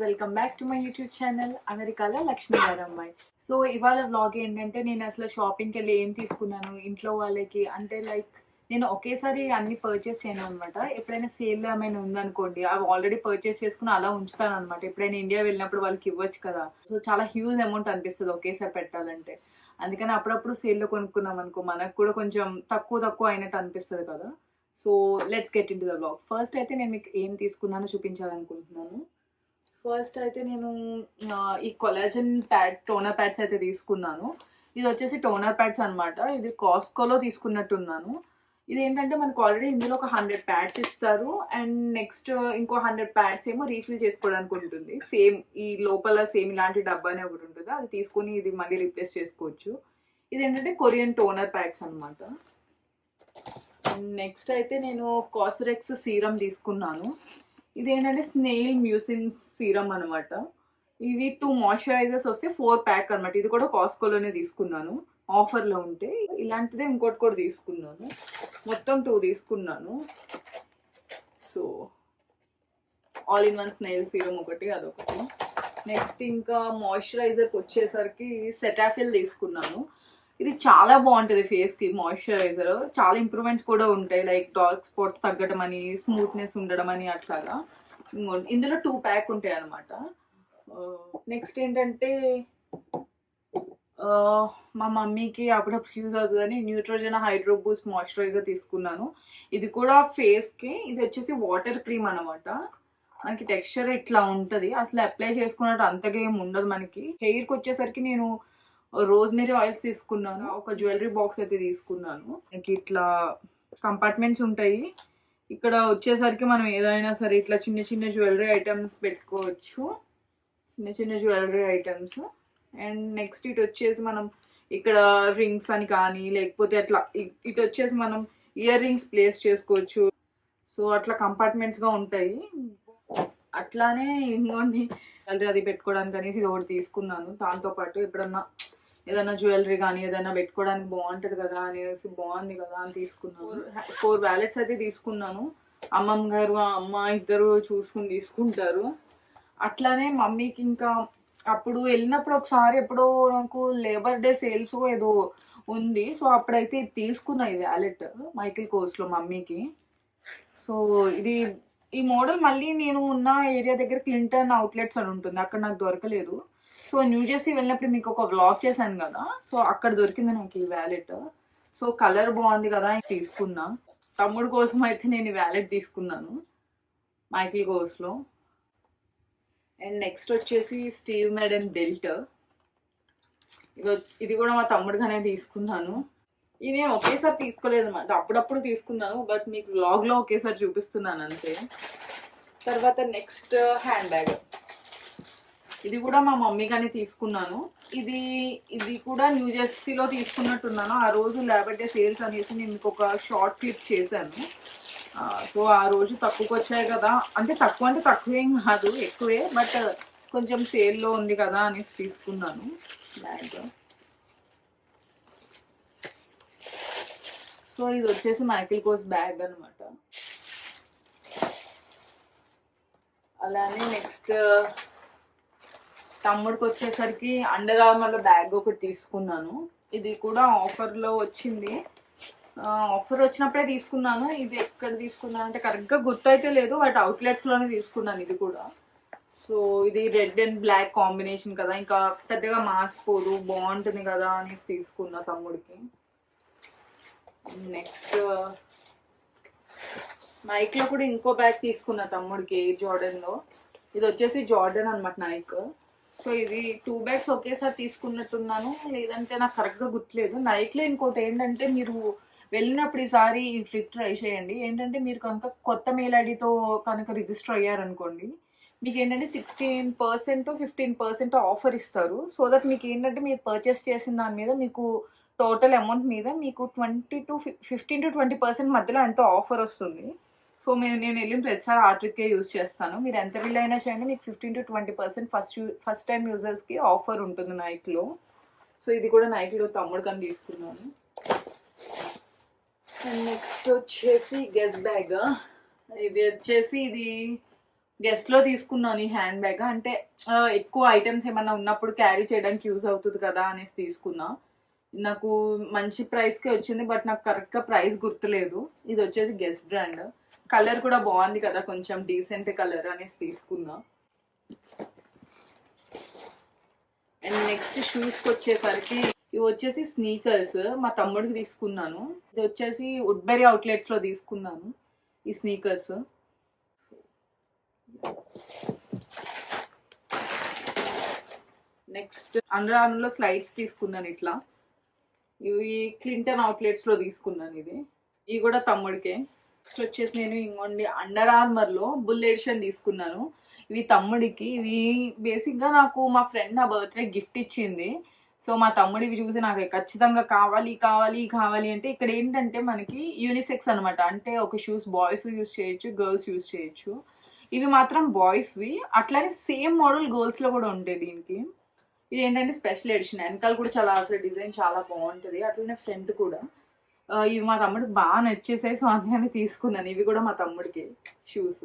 Welcome back to my YouTube channel అమెరికాలో Lakshmi గారమ్మాయి. So ఇవాళ vlog ఏంటంటే నేను అసలు షాపింగ్కి వెళ్ళి ఏం తీసుకున్నాను ఇంట్లో వాళ్ళకి అంటే లైక్ నేను ఒకేసారి అన్ని పర్చేస్ చేయను అనమాట. ఎప్పుడైనా సేల్ ఏమైనా ఉందనుకోండి అవి ఆల్రెడీ పర్చేస్ చేసుకుని అలా ఉంచుతాను అనమాట. ఎప్పుడైనా ఇండియా వెళ్ళినప్పుడు వాళ్ళకి ఇవ్వచ్చు కదా, సో చాలా హ్యూజ్ అమౌంట్ అనిపిస్తుంది ఒకేసారి పెట్టాలంటే. అందుకని అప్పుడప్పుడు సేల్లో కొనుక్కున్నాం అనుకో మనకు కూడా కొంచెం తక్కువ అయినట్టు అనిపిస్తుంది కదా. So let's get in to the vlog. First అయితే నేను మీకు ఏం తీసుకున్నానో చూపించాలనుకుంటున్నాను. ఫస్ట్ అయితే నేను ఈ కొలాజన్ టోనర్ ప్యాడ్స్ అయితే తీసుకున్నాను. ఇది వచ్చేసి టోనర్ ప్యాడ్స్ అనమాట. ఇది కాస్కోలో తీసుకున్నట్టున్నాను. ఇది ఏంటంటే మనకు ఆల్రెడీ ఇందులో ఒక 100 ప్యాడ్స్ ఇస్తారు అండ్ నెక్స్ట్ ఇంకో 100 ప్యాడ్స్ ఏమో రీఫిల్ చేసుకోవడానికి ఉంటుంది. సేమ్ ఈ లోపల సేమ్ ఇలాంటి డబ్బానే ఒకటి ఉంటుంది, అది తీసుకొని ఇది మళ్ళీ రీప్లేస్ చేసుకోవచ్చు. ఇది ఏంటంటే కొరియన్ టోనర్ ప్యాడ్స్ అనమాట. నెక్స్ట్ అయితే నేను కాస్రెక్స్ సీరం తీసుకున్నాను. ఇదేంటంటే స్నేల్ మ్యూసిన్ సీరం అనమాట. ఇవి 2 మాయిశ్చరైజర్స్ వస్తే 4 ప్యాక్ అనమాట. ఇది కూడా కాస్కోలోనే తీసుకున్నాను, ఆఫర్లో ఉంటే. ఇలాంటిదే ఇంకోటి కూడా తీసుకున్నాను, మొత్తం 2 తీసుకున్నాను. So all in one snail serum ఒకటి, అదొకటి. నెక్స్ట్ ఇంకా మాయిశ్చరైజర్కి వచ్చేసరికి సెటాఫిల్ తీసుకున్నాను. ఇది చాలా బాగుంటుంది ఫేస్కి మాయిశ్చరైజర్. చాలా ఇంప్రూవ్మెంట్స్ కూడా ఉంటాయి, లైక్ డార్క్ స్పాట్స్ తగ్గడం అని, స్మూత్నెస్ ఉండడం అని అట్లాగా. ఇందులో 2 ప్యాక్ ఉంటాయి అనమాట. నెక్స్ట్ ఏంటంటే మా మమ్మీకి అప్పుడప్పుడు యూజ్ అవుతుందని న్యూట్రోజెనా హైడ్రో బూస్ట్ మాయిశ్చరైజర్ తీసుకున్నాను. ఇది కూడా ఫేస్కి. ఇది వచ్చేసి వాటర్ క్రీమ్ అనమాట. మనకి టెక్స్చర్ ఇట్లా ఉంటుంది, అసలు అప్లై చేసుకున్నట్టు అంతగా ఏమి ఉండదు. మనకి హెయిర్కి వచ్చేసరికి నేను రోజ్మెరీ ఆయిల్స్ తీసుకున్నాను. ఒక జ్యువెలరీ బాక్స్ అయితే తీసుకున్నాను. మనకి ఇట్లా కంపార్ట్మెంట్స్ ఉంటాయి. ఇక్కడ వచ్చేసరికి మనం ఏదైనా సరే ఇట్లా చిన్న జ్యువెలరీ ఐటమ్స్ పెట్టుకోవచ్చు, చిన్న జ్యువెలరీ ఐటమ్స్. అండ్ నెక్స్ట్ ఇటు వచ్చేసి మనం ఇక్కడ రింగ్స్ అని కానీ లేకపోతే అట్లా ఇటు వచ్చేసి మనం ఇయర్ రింగ్స్ ప్లేస్ చేసుకోవచ్చు. సో అట్లా కంపార్ట్మెంట్స్గా ఉంటాయి. అట్లానే ఇంకోటి జ్యువెలరీ అది పెట్టుకోవడానికి అనేసి ఇది ఒకటి తీసుకున్నాను. దాంతోపాటు ఎప్పుడన్నా ఏదైనా జ్యువెలరీ కానీ ఏదైనా పెట్టుకోవడానికి బాగుంటుంది కదా అనేసి, బాగుంది కదా అని తీసుకున్నాను. 4 వ్యాలెట్స్ అయితే తీసుకున్నాను. అమ్మమ్మ గారు అమ్మ ఇద్దరు చూసుకుని తీసుకుంటారు. అట్లానే మమ్మీకి ఇంకా అప్పుడు వెళ్ళినప్పుడు ఒకసారి ఎప్పుడో నాకు లేబర్ డే సేల్స్ ఏదో ఉంది, సో అప్పుడైతే ఇది తీసుకున్నా ఈ వ్యాలెట్ మైకిల్ కోర్స్లో మమ్మీకి. సో ఈ మోడల్ మళ్ళీ నేను ఉన్న ఏరియా దగ్గర క్లింటన్ అవుట్లెట్స్ అని ఉంటుంది, అక్కడ నాకు దొరకలేదు. సో న్యూ జెర్సీ వెళ్ళినప్పుడు మీకు ఒక వ్లాగ్ చేశాను కదా, సో అక్కడ దొరికింది నాకు ఈ వ్యాలెట్. సో కలర్ బాగుంది కదా తీసుకున్నా. తమ్ముడు కోసం అయితే నేను ఈ వ్యాలెట్ తీసుకున్నాను మైకిల్ కోర్స్లో. అండ్ నెక్స్ట్ వచ్చేసి స్టీవ్ మేడన్ బెల్ట్. ఇది కూడా మా తమ్ముడిగానే తీసుకున్నాను. ఇది నేను ఒకేసారి తీసుకోలేదు అనమాట, అప్పుడప్పుడు తీసుకున్నాను, బట్ మీకు వ్లాగ్లో ఒకేసారి చూపిస్తున్నాను అంతే. తర్వాత నెక్స్ట్ హ్యాండ్ బ్యాగ్. ఇది కూడా మా మమ్మీగానే తీసుకున్నాను. ఇది కూడా న్యూ జెర్సీలో తీసుకున్నట్టున్నాను. ఆ రోజు లేబర్ డే సేల్స్ అనేసి నేను మీకు ఒక షార్ట్ క్లిప్ చేశాను. సో ఆ రోజు తక్కువకి వచ్చాయి కదా, అంటే తక్కువేం కాదు, ఎక్కువే, బట్ కొంచెం సేల్లో ఉంది కదా అనేసి తీసుకున్నాను బ్యాగ్. సో ఇది వచ్చేసి మైకిల్ కోర్స్ బ్యాగ్ అనమాట. అలానే నెక్స్ట్ తమ్ముడికి వచ్చేసరికి అండర్ ఆర్మర్లో బ్యాగ్ ఒకటి తీసుకున్నాను. ఇది కూడా ఆఫర్లో వచ్చింది, ఆఫర్ వచ్చినప్పుడే తీసుకున్నాను. ఇది ఎక్కడ తీసుకున్నాను అంటే కరెక్ట్గా గుర్తు అయితే లేదు, బట్ అవుట్లెట్స్లోనే తీసుకున్నాను ఇది కూడా. సో ఇది రెడ్ అండ్ బ్లాక్ కాంబినేషన్ కదా, ఇంకా పెద్దగా మాసిపోదు, బాగుంటుంది కదా అనేసి తీసుకున్నా తమ్ముడికి. నెక్స్ట్ నైక్లో కూడా ఇంకో బ్యాగ్ తీసుకున్నా తమ్ముడికి, ఎయిర్ జార్డన్లో. ఇది వచ్చేసి జార్డన్ అనమాట నైక్. సో ఇది 2 బ్యాగ్స్ ఒకేసారి తీసుకున్నట్టున్నాను, లేదంటే నాకు కరెక్ట్గా గుర్తులేదు. నైక్లో ఇంకోటి ఏంటంటే మీరు వెళ్ళినప్పుడు ఈసారి ఈ ట్రిక్ ట్రై చేయండి. ఏంటంటే మీరు కనుక కొత్త మెయిల్ ఐడితో కనుక రిజిస్టర్ అయ్యారనుకోండి, మీకు ఏంటంటే 16% 15% ఆఫర్ ఇస్తారు. సో దట్ మీకు ఏంటంటే మీరు పర్చేస్ చేసిన దాని మీద మీకు టోటల్ అమౌంట్ మీద మీకు 15 to 20% మధ్యలో ఎంతో ఆఫర్ వస్తుంది. సో నేను వెళ్ళిన ప్రతిసారి ఆ ట్రిక్కే యూజ్ చేస్తాను. మీరు ఎంత బిల్ అయినా చేయండి, మీకు 15 to 20% ఫస్ట్ టైం యూజర్స్కి ఆఫర్ ఉంటుంది నైక్లో. సో ఇది కూడా నైక్లో తమ్ముడికని తీసుకున్నాను. అండ్ నెక్స్ట్ వచ్చేసి గెస్ బ్యాగ్. ఇది గెస్ట్లో తీసుకున్నాను ఈ హ్యాండ్ బ్యాగ్. అంటే ఎక్కువ ఐటమ్స్ ఏమన్నా ఉన్నప్పుడు క్యారీ చేయడానికి యూజ్ అవుతుంది కదా అనేసి తీసుకున్నా. నాకు మంచి ప్రైస్కే వచ్చింది, బట్ నాకు కరెక్ట్గా ప్రైస్ గుర్తులేదు. ఇది వచ్చేసి గెస్ బ్రాండ్. కలర్ కూడా బాగుంది కదా, కొంచెం డీసెంట్ కలర్ అనేసి తీసుకున్నా. అండ్ నెక్స్ట్ షూస్కి వచ్చేసరికి ఇవి వచ్చేసి స్నీకర్స్ మా తమ్ముడికి తీసుకున్నాను. ఇది వచ్చేసి వుడ్బెరీ అవుట్లెట్స్లో తీసుకున్నాను ఈ స్నీకర్స్. నెక్స్ట్ అండర్ ఆర్మర్లో స్లైడ్స్ తీసుకున్నాను ఇట్లా. ఇవి క్లింటన్ అవుట్లెట్స్లో తీసుకున్నాను. ఇవి కూడా తమ్ముడికే. నెక్స్ట్ వచ్చేసి నేను ఇంకోండి అండర్ ఆర్మర్లో బుల్ ఎడిషన్ తీసుకున్నాను. ఇవి తమ్ముడికి. ఇవి బేసిక్గా నాకు మా ఫ్రెండ్ నా బర్త్డే గిఫ్ట్ ఇచ్చింది. సో మా తమ్ముడు ఇవి చూసి నాకు ఖచ్చితంగా కావాలి కావాలి కావాలి అంటే, ఇక్కడ ఏంటంటే మనకి యూనిసెక్స్ అనమాట. అంటే ఒక షూస్ బాయ్స్ యూస్ చేయొచ్చు, గర్ల్స్ యూస్ చేయొచ్చు. ఇవి మాత్రం బాయ్స్వి. అట్లానే సేమ్ మోడల్ గర్ల్స్లో కూడా ఉంటాయి దీనికి. ఇది ఏంటంటే స్పెషల్ ఎడిషన్. వెనకాల కూడా చాలా అసలు డిజైన్ చాలా బాగుంటుంది. అట్లనే ఫ్రంట్ కూడా. ఇవి మా తమ్ముడికి బాగా నచ్చేసాయి, సో అందుకని తీసుకున్నాను. ఇవి కూడా మా తమ్ముడికి షూస్.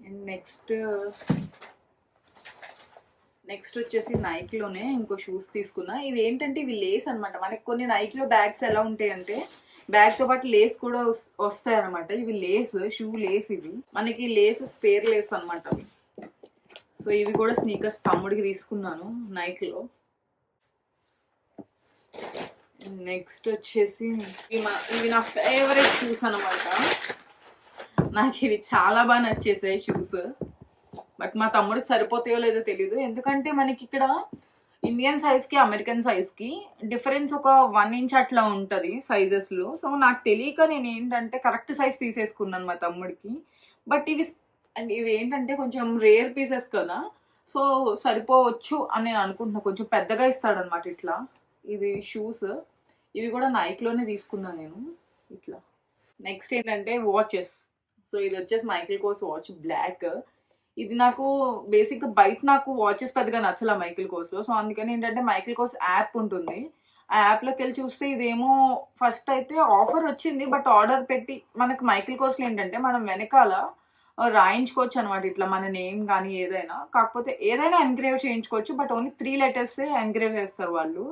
అండ్ నెక్స్ట్ వచ్చేసి నైక్లోనే ఇంకో షూస్ తీసుకున్నా. ఇవి ఏంటంటే ఇవి లేస్ అనమాట. మనకి కొన్ని నైక్లో బ్యాగ్స్ ఎలా ఉంటాయంటే బ్యాగ్తో పాటు లేస్ కూడా వస్తాయి అనమాట. ఇవి లేస్, షూ లేస్. ఇవి మనకి లేస్ స్పేర్ లేస్ అనమాట అవి. సో ఇవి కూడా స్నీకర్స్ తమ్ముడికి తీసుకున్నాను నైక్లో. నెక్స్ట్ వచ్చేసి ఇవి నా ఫేవరెట్ షూస్ అనమాట. నాకు ఇవి చాలా బాగా నచ్చేసాయి షూస్. బట్ మా తమ్ముడికి సరిపోతాయో లేదో తెలీదు. ఎందుకంటే మనకి ఇక్కడ ఇండియన్ సైజ్కి అమెరికన్ సైజ్కి డిఫరెన్స్ ఒక 1 ఇంచ్ అట్లా ఉంటుంది సైజెస్లో. సో నాకు తెలియక నేను ఏంటంటే కరెక్ట్ సైజ్ తీసేసుకున్నాను మా తమ్ముడికి. బట్ ఇవి ఏంటంటే కొంచెం రేర్ పీసెస్ కదా, సో సరిపోవచ్చు అని నేను అనుకుంటున్నాను. కొంచెం పెద్దగా ఇస్తాడనమాట ఇట్లా. ఇది షూస్. ఇవి కూడా నైక్లోనే తీసుకున్నాను నేను ఇట్లా. నెక్స్ట్ ఏంటంటే వాచెస్. సో ఇది వచ్చేసి మైకిల్ కోర్స్ వాచ్ బ్లాక్. ఇది నాకు బేసిక్గా బయట నాకు వాచెస్ పెద్దగా నచ్చలా మైకిల్ కోర్స్లో. సో అందుకని ఏంటంటే మైకిల్ కోర్స్ యాప్ ఉంటుంది. ఆ యాప్లోకి వెళ్ళి చూస్తే ఇదేమో ఫస్ట్ అయితే ఆఫర్ వచ్చింది. బట్ ఆర్డర్ పెట్టి మనకు మైకిల్ కోర్స్లో ఏంటంటే మనం వెనకాల రాయించుకోవచ్చు అనమాట. ఇట్లా మన నేమ్ కానీ ఏదైనా, కాకపోతే ఏదైనా ఎన్గ్రేవ్ చేయించుకోవచ్చు. బట్ ఓన్లీ 3 letters ఎన్గ్రేవ్ చేస్తారు వాళ్ళు.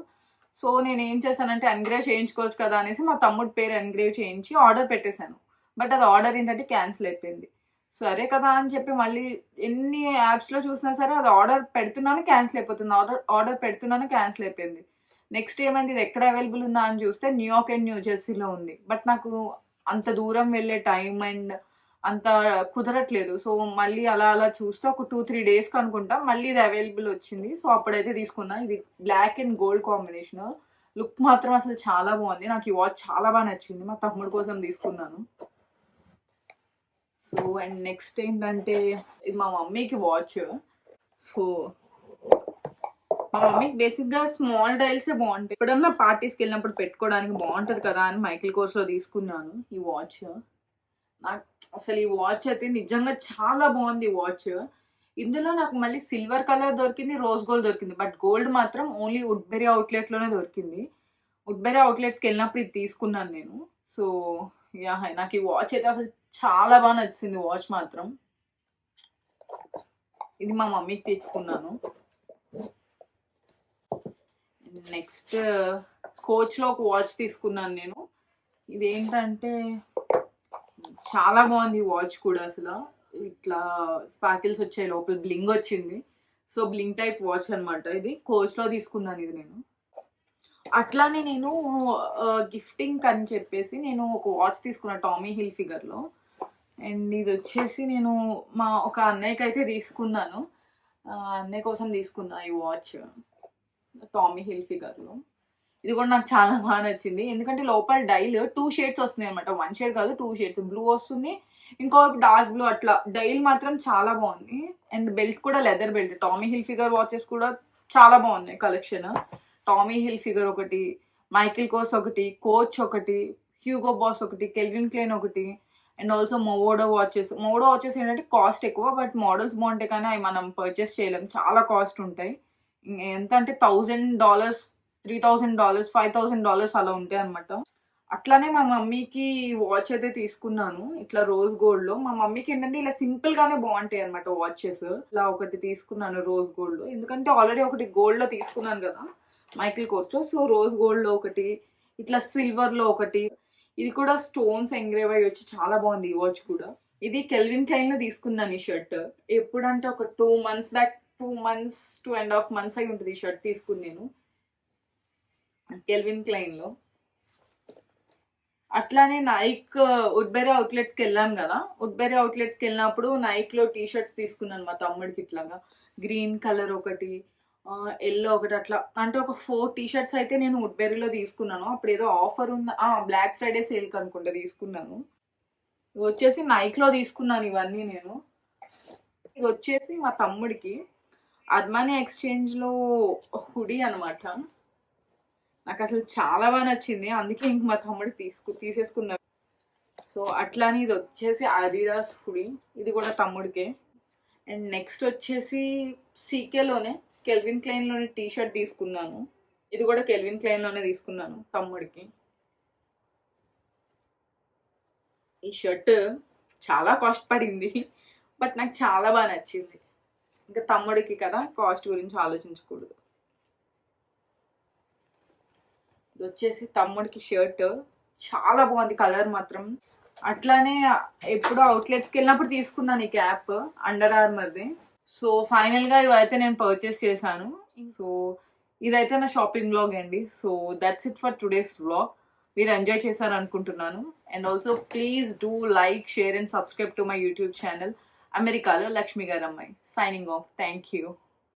సో నేను ఏం చేశానంటే ఎన్గ్రేవ్ చేయించుకోవచ్చు కదా అనేసి మా తమ్ముడి పేరు ఎన్గ్రేవ్ చేయించి ఆర్డర్ పెట్టేశాను. బట్ అది ఆర్డర్ ఏంటంటే క్యాన్సిల్ అయిపోయింది. సరే కదా అని చెప్పి మళ్ళీ ఎన్ని యాప్స్లో చూసినా సరే అది ఆర్డర్ పెడుతున్నాను క్యాన్సిల్ అయిపోతుంది, ఆర్డర్ పెడుతున్నాను క్యాన్సిల్ అయిపోయింది. నెక్స్ట్ ఏమైంది, ఇది ఎక్కడ అవైలబుల్ ఉందా అని చూస్తే న్యూయార్క్ అండ్ న్యూజెర్సీలో ఉంది. బట్ నాకు అంత దూరం వెళ్ళే టైం అండ్ అంత కుదరట్లేదు. సో మళ్ళీ అలా చూస్తే ఒక 2-3 డేస్కి అనుకుంటా మళ్ళీ ఇది అవైలబుల్ వచ్చింది. సో అప్పుడైతే తీసుకున్నా. ఇది black and gold combination. Look మాత్రం అసలు చాలా బాగుంది. నాకు ఈ వాచ్ చాలా బాగా నచ్చింది. మా తమ్ముడు కోసం తీసుకున్నాను. సో అండ్ నెక్స్ట్ ఏంటంటే ఇది మా మమ్మీకి వాచ్. సో మా మమ్మీకి బేసిక్గా స్మాల్ డైల్సే బాగుంటాయి. ఎప్పుడన్నా పార్టీస్కి వెళ్ళినప్పుడు పెట్టుకోవడానికి బాగుంటుంది కదా అని మైకిల్ కోర్స్లో తీసుకున్నాను ఈ వాచ్. నాకు అసలు ఈ వాచ్ అయితే నిజంగా చాలా బాగుంది ఈ వాచ్. ఇందులో నాకు మళ్ళీ సిల్వర్ కలర్ దొరికింది, రోజ్ గోల్డ్ దొరికింది. బట్ గోల్డ్ మాత్రం ఓన్లీ వుడ్బెరీ అవుట్లెట్లోనే దొరికింది. వుడ్బెరీ అవుట్లెట్స్కి వెళ్ళినప్పుడు ఇది తీసుకున్నాను నేను. సో యా, నాకు ఈ వాచ్ అయితే అసలు చాలా బాగా నచ్చింది వాచ్ మాత్రం. ఇది మా మమ్మీకి తీసుకున్నాను. నెక్స్ట్ కోచ్లో ఒక వాచ్ తీసుకున్నాను నేను. ఇదేంటంటే చాలా బాగుంది ఈ వాచ్ కూడా. అసలు ఇట్లా స్పార్కిల్స్ వచ్చాయి, లోపల బ్లింగ్ వచ్చింది. సో బ్లింగ్ టైప్ వాచ్ అనమాట. ఇది కోచ్లో తీసుకున్నాను ఇది నేను. అట్లానే నేను గిఫ్టింగ్ అని చెప్పేసి నేను ఒక వాచ్ తీసుకున్నాను టామీ హిల్ ఫిగర్లో. అండ్ ఇది వచ్చేసి నేను మా ఒక అన్నయ్యకి అయితే తీసుకున్నాను. అన్నయ్య కోసం తీసుకున్నా ఈ వాచ్ టామీ హిల్ ఫిగర్లో. ఇది కూడా నాకు చాలా బాగా నచ్చింది. ఎందుకంటే లోపల డైల్ 2 షేడ్స్ వస్తున్నాయి అనమాట. 1 షేడ్ కాదు, 2 షేడ్స్. బ్లూ వస్తుంది, ఇంకో డార్క్ బ్లూ. అట్లా డైల్ మాత్రం చాలా బాగుంది. అండ్ బెల్ట్ కూడా leather belt. Tommy hill figure watches కూడా చాలా బాగున్నాయి కలెక్షన్. టామీ హిల్ ఫిగర్ ఒకటి, మైకిల్ కోర్స్ ఒకటి, కోచ్ ఒకటి, హ్యూగో బాస్ ఒకటి, కెల్విన్ క్లైన్ ఒకటి, అండ్ ఆల్సో మోవోడో వాచెస్. మోవోడో వాచెస్ ఏంటంటే కాస్ట్ ఎక్కువ, బట్ మోడల్స్ బాగుంటాయి కానీ అవి మనం పర్చేస్ చేయలేం, చాలా కాస్ట్ ఉంటాయి. ఎంత అంటే $1,000, $3,000, $5,000 అలా ఉంటాయి అనమాట. అట్లానే మా మమ్మీకి వాచ్ అయితే తీసుకున్నాను ఇట్లా రోజ్ గోల్డ్ లో. మా మమ్మీకి ఏంటంటే ఇలా సింపుల్ గానే బాగుంటాయి అనమాట వాచెస్. ఇలా ఒకటి తీసుకున్నాను రోజ్ గోల్డ్ లో, ఎందుకంటే ఆల్రెడీ ఒకటి గోల్డ్ లో తీసుకున్నాను కదా మైకిల్ కోర్స్ లో. సో రోజ్ గోల్డ్ లో ఒకటి, ఇట్లా సిల్వర్ లో ఒకటి. ఇది కూడా స్టోన్స్ ఎంగ్రేవ్ అయ్యి వచ్చి చాలా బాగుంది ఈ వాచ్ కూడా. ఇది కెల్విన్ క్లైన్ లో తీసుకున్నాను ఈ షర్ట్. ఎప్పుడంటే ఒక 2 months బ్యాక్, 2 months 2.5 months అయి ఉంటుంది ఈ షర్ట్ తీసుకుని నేను కెల్విన్ క్లైన్ లో. అట్లానే నైక్ వుడ్బెరీ అవుట్లెట్స్కి వెళ్ళాం కదా, వుడ్బెరీ అవుట్లెట్స్కి వెళ్ళినప్పుడు నైక్లో టీ షర్ట్స్ తీసుకున్నాను మా తమ్ముడికి. ఇట్లాగా గ్రీన్ కలర్ ఒకటి, ఎల్లో ఒకటి, అట్లా అంటే ఒక 4 టీ షర్ట్స్ అయితే నేను వుడ్బెరీలో తీసుకున్నాను. అప్పుడు ఏదో ఆఫర్ ఉంది, బ్లాక్ ఫ్రైడే సేల్కి అనుకుంటా తీసుకున్నాను. ఇవి వచ్చేసి నైక్లో తీసుకున్నాను ఇవన్నీ నేను. ఇది వచ్చేసి మా తమ్ముడికి అద్మానీ ఎక్స్చేంజ్లో హుడీ అనమాట. నాకు అసలు చాలా బాగా నచ్చింది, అందుకే ఇంక మా తమ్ముడు తీసేసుకున్నారు. సో అట్లానే ఇది వచ్చేసి అడిడాస్ హుడీ, ఇది కూడా తమ్ముడికే. అండ్ నెక్స్ట్ వచ్చేసి సీకేలోనే కెల్విన్ క్లైన్లోనే టీ షర్ట్ తీసుకున్నాను. ఇది కూడా కెల్విన్ క్లైన్లోనే తీసుకున్నాను తమ్ముడికి. ఈ షర్ట్ చాలా కాస్ట్ పడింది, బట్ నాకు చాలా బాగా నచ్చింది. ఇంకా తమ్ముడికి కదా, కాస్ట్ గురించి ఆలోచించకూడదు. ఇది వచ్చేసి తమ్ముడికి షర్ట్, చాలా బాగుంది కలర్ మాత్రం. అట్లానే ఎప్పుడో అవుట్లెట్స్కి వెళ్ళినప్పుడు తీసుకున్నాను ఈ క్యాప్, అండర్ ఆర్మర్ది. సో ఫైనల్గా ఇవైతే నేను పర్చేస్ చేశాను. సో ఇదైతే నా షాపింగ్ వ్లాగ్ అండి. So that's it for today's vlog. మీరు ఎంజాయ్ చేశారు అనుకుంటున్నాను. And also please do like, share and subscribe to my YouTube channel అమెరికాలో లక్ష్మి గారు అమ్మాయి. Signing off. Thank you.